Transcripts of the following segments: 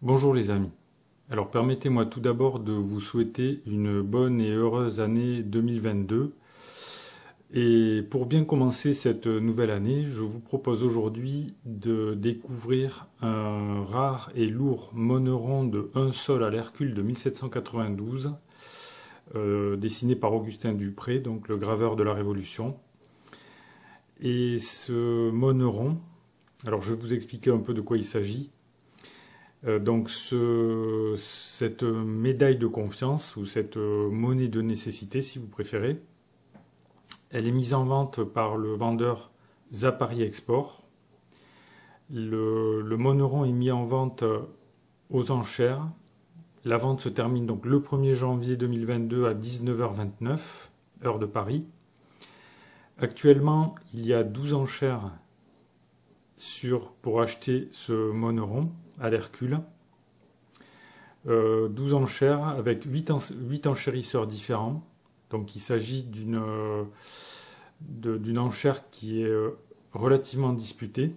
Bonjour les amis. Alors permettez-moi tout d'abord de vous souhaiter une bonne et heureuse année 2022. Et pour bien commencer cette nouvelle année, je vous propose aujourd'hui de découvrir un rare et lourd monneron de 1 sol à l'Hercule de 1792, dessiné par Augustin Dupré, donc le graveur de la Révolution. Et ce monneron, alors je vais vous expliquer un peu de quoi il s'agit. Donc cette médaille de confiance, ou cette monnaie de nécessité si vous préférez, elle est mise en vente par le vendeur Zapari Export. Le monneron est mis en vente aux enchères. La vente se termine donc le 1er janvier 2022 à 19h29, heure de Paris. Actuellement, il y a 12 enchères pour acheter ce monneron à l'Hercule. 12 enchères avec 8 enchérisseurs différents. Donc il s'agit d'une enchère qui est relativement disputée.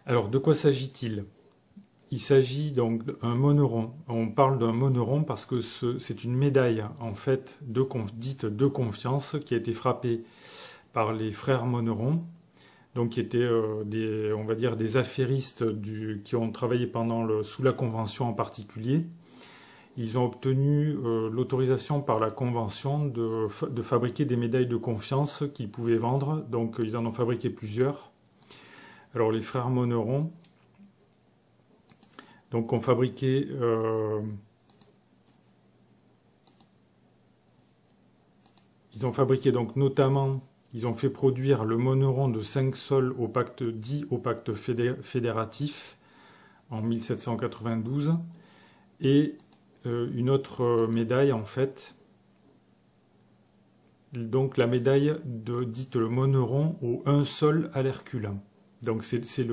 Alors de quoi s'agit-il? Il s'agit donc d'un monneron. On parle d'un monneron parce que c'est une médaille en fait dite de confiance qui a été frappée par les frères Monneron, donc qui étaient on va dire des affairistes qui ont travaillé sous la Convention en particulier. Ils ont obtenu l'autorisation par la Convention de fabriquer des médailles de confiance qu'ils pouvaient vendre, donc ils en ont fabriqué plusieurs. Alors les frères Monneron donc ont fabriqué donc notamment. Ils ont fait produire le monneron de 5 sols au pacte fédératif en 1792 et une autre médaille en fait, donc la médaille dite le monneron au 1 sol à l'Hercule. Donc c'est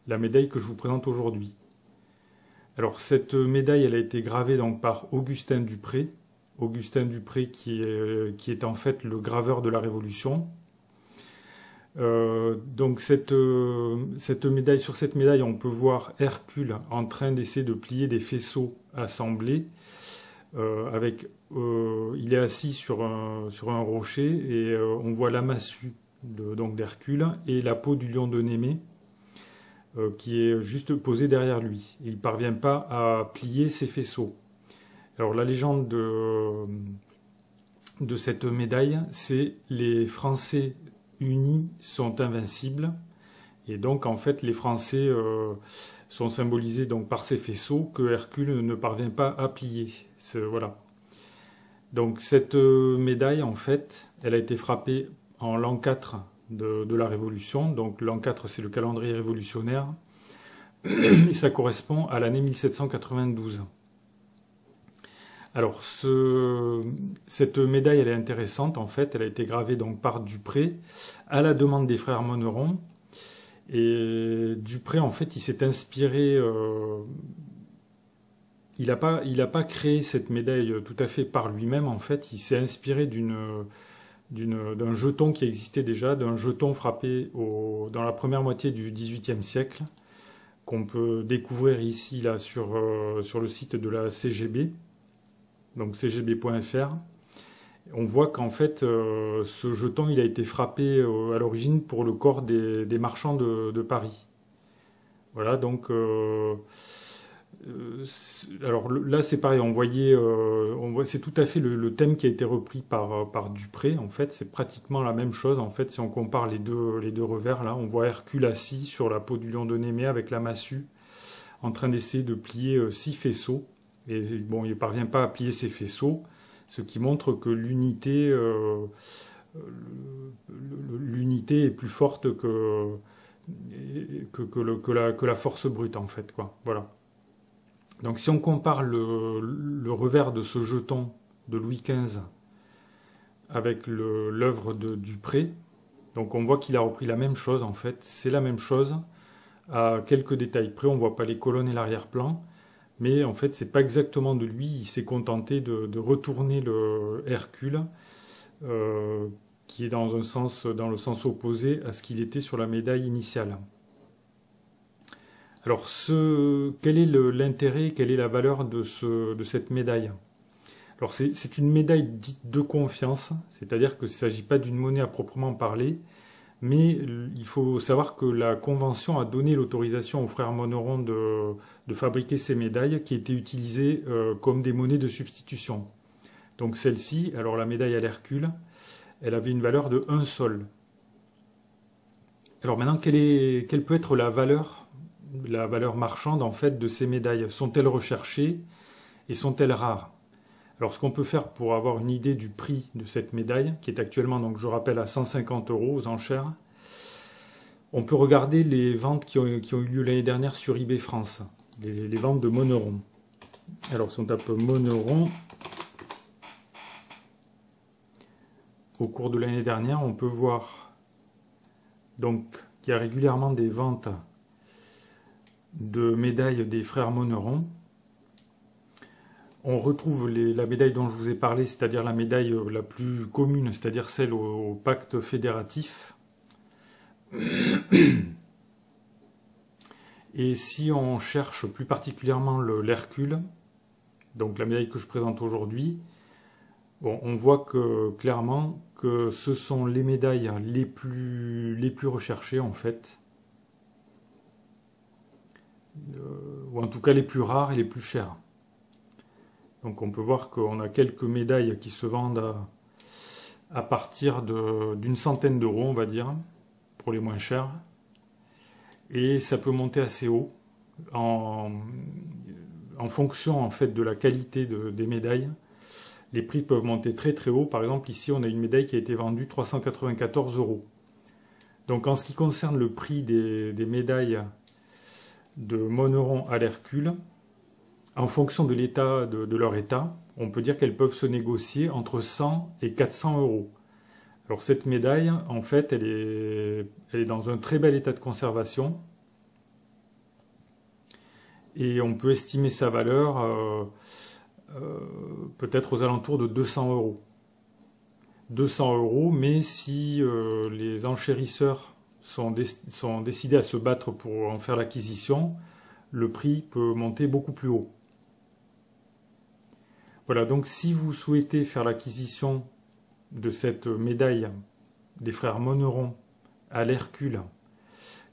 la médaille que je vous présente aujourd'hui. Alors cette médaille elle a été gravée donc par Augustin Dupré. Augustin Dupré qui est en fait le graveur de la Révolution. Donc sur cette médaille, on peut voir Hercule en train d'essayer de plier des faisceaux assemblés. Il est assis sur un rocher et on voit la massue d'Hercule et la peau du lion de Némée qui est juste posée derrière lui. Il ne parvient pas à plier ces faisceaux. Alors la légende de cette médaille, c'est les Français unis sont invincibles. Et donc en fait les Français sont symbolisés donc par ces faisceaux que Hercule ne parvient pas à plier. Voilà. Donc cette médaille en fait, elle a été frappée en l'an 4 de la Révolution. Donc l'an 4 c'est le calendrier révolutionnaire. Et ça correspond à l'année 1792. Alors cette médaille elle est intéressante en fait, elle a été gravée donc par Dupré à la demande des frères Monneron. Et Dupré en fait il s'est inspiré, il a pas créé cette médaille tout à fait par lui-même en fait, il s'est inspiré d'un jeton qui existait déjà, d'un jeton frappé dans la première moitié du XVIIIe siècle qu'on peut découvrir ici là sur le site de la CGB. Donc cgb.fr, on voit qu'en fait ce jeton il a été frappé à l'origine pour le corps des marchands de Paris. Voilà, donc alors là c'est pareil, on voit c'est tout à fait le thème qui a été repris par Dupré en fait, c'est pratiquement la même chose en fait si on compare les deux revers là, on voit Hercule assis sur la peau du lion de Némée avec la massue en train d'essayer de plier 6 faisceaux. Et bon, il ne parvient pas à plier ses faisceaux, ce qui montre que l'unité est plus forte que la force brute, en fait, quoi. Voilà. Donc si on compare le revers de ce jeton de Louis XV avec l'œuvre de Dupré, donc on voit qu'il a repris la même chose, en fait. C'est la même chose, à quelques détails près. On ne voit pas les colonnes et l'arrière-plan. Mais en fait, c'est pas exactement de lui. Il s'est contenté de retourner le Hercule, qui est dans le sens opposé à ce qu'il était sur la médaille initiale. Alors, quel est l'intérêt, quelle est la valeur de cette médaille? Alors, c'est une médaille dite de confiance, c'est-à-dire qu'il ne s'agit pas d'une monnaie à proprement parler, mais il faut savoir que la Convention a donné l'autorisation aux frères Monneron de fabriquer ces médailles qui étaient utilisées comme des monnaies de substitution. Donc celle-ci, alors la médaille à l'Hercule, elle avait une valeur de 1 sol. Alors maintenant, quelle peut être la valeur marchande en fait de ces médailles? Sont-elles recherchées et sont-elles rares? Alors ce qu'on peut faire pour avoir une idée du prix de cette médaille, qui est actuellement, donc je rappelle, à 150 € aux enchères, on peut regarder les ventes qui ont eu lieu l'année dernière sur eBay France, les ventes de Monneron. Alors si on tape Monneron, au cours de l'année dernière, on peut voir donc qu'il y a régulièrement des ventes de médailles des frères Monneron. On retrouve la médaille dont je vous ai parlé, c'est-à-dire la médaille la plus commune, c'est-à-dire celle au pacte fédératif. Et si on cherche plus particulièrement l'Hercule, donc la médaille que je présente aujourd'hui, bon, on voit clairement que ce sont les médailles les plus recherchées en fait, ou en tout cas les plus rares et les plus chères. Donc on peut voir qu'on a quelques médailles qui se vendent à partir d'une centaine d'euros, on va dire, pour les moins chers. Et ça peut monter assez haut en fonction en fait de la qualité des médailles. Les prix peuvent monter très très haut. Par exemple, ici, on a une médaille qui a été vendue 394 €. Donc en ce qui concerne le prix des médailles de Monneron à l'Hercule, en fonction de l'état de leur état, on peut dire qu'elles peuvent se négocier entre 100 et 400 €. Alors cette médaille, en fait, elle est dans un très bel état de conservation. Et on peut estimer sa valeur peut-être aux alentours de 200 €. 200 €, mais si les enchérisseurs sont décidés à se battre pour en faire l'acquisition, le prix peut monter beaucoup plus haut. Voilà, donc si vous souhaitez faire l'acquisition de cette médaille des frères Monneron à l'Hercule,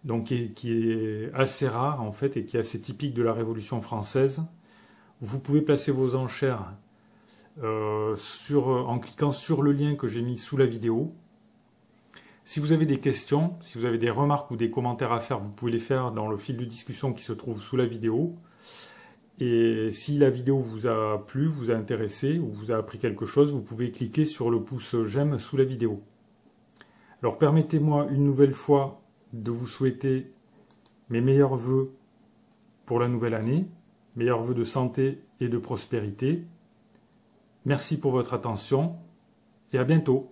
donc qui est assez rare en fait et qui est assez typique de la Révolution française, vous pouvez placer vos enchères en cliquant sur le lien que j'ai mis sous la vidéo. Si vous avez des questions, si vous avez des remarques ou des commentaires à faire, vous pouvez les faire dans le fil de discussion qui se trouve sous la vidéo. Et si la vidéo vous a plu, vous a intéressé ou vous a appris quelque chose, vous pouvez cliquer sur le pouce j'aime sous la vidéo. Alors permettez-moi une nouvelle fois de vous souhaiter mes meilleurs vœux pour la nouvelle année, meilleurs vœux de santé et de prospérité. Merci pour votre attention et à bientôt.